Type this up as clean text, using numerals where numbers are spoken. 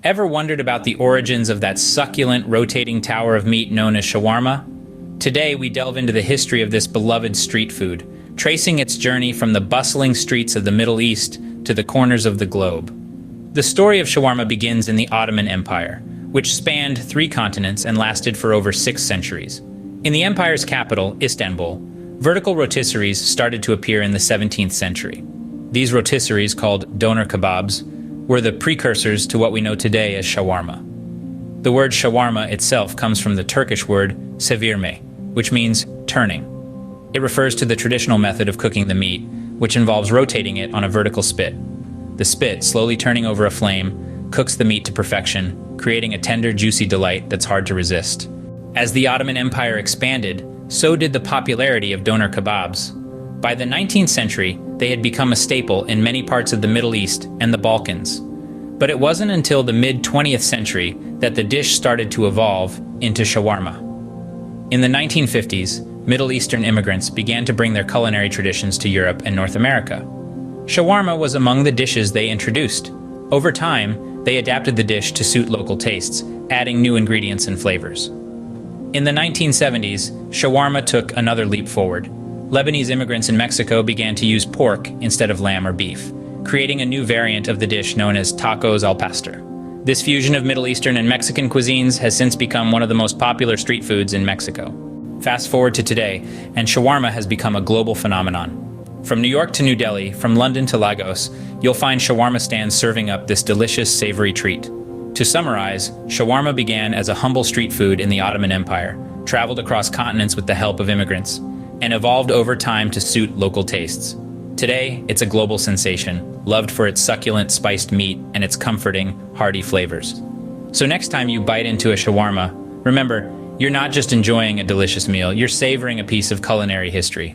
Ever wondered about the origins of that succulent, rotating tower of meat known as shawarma? Today, we delve into the history of this beloved street food, tracing its journey from the bustling streets of the Middle East to the corners of the globe. The story of shawarma begins in the Ottoman Empire, which spanned 3 continents and lasted for over 6 centuries. In the empire's capital, Istanbul, vertical rotisseries started to appear in the 17th century. These rotisseries, called doner kebabs, were the precursors to what we know today as shawarma. The word shawarma itself comes from the Turkish word sevirme, which means turning. It refers to the traditional method of cooking the meat, which involves rotating it on a vertical spit. The spit, slowly turning over a flame, cooks the meat to perfection, creating a tender, juicy delight that's hard to resist. As the Ottoman Empire expanded, so did the popularity of doner kebabs. By the 19th century, they had become a staple in many parts of the Middle East and the Balkans. But it wasn't until the mid-20th century that the dish started to evolve into shawarma. In the 1950s, Middle Eastern immigrants began to bring their culinary traditions to Europe and North America. Shawarma was among the dishes they introduced. Over time, they adapted the dish to suit local tastes, adding new ingredients and flavors. In the 1970s, shawarma took another leap forward. Lebanese immigrants in Mexico began to use pork instead of lamb or beef, creating a new variant of the dish known as tacos al pastor. This fusion of Middle Eastern and Mexican cuisines has since become one of the most popular street foods in Mexico. Fast forward to today, and shawarma has become a global phenomenon. From New York to New Delhi, from London to Lagos, you'll find shawarma stands serving up this delicious, savory treat. To summarize, shawarma began as a humble street food in the Ottoman Empire, traveled across continents with the help of immigrants, and evolved over time to suit local tastes. Today, it's a global sensation, loved for its succulent, spiced meat and its comforting, hearty flavors. So next time you bite into a shawarma, remember, you're not just enjoying a delicious meal, you're savoring a piece of culinary history.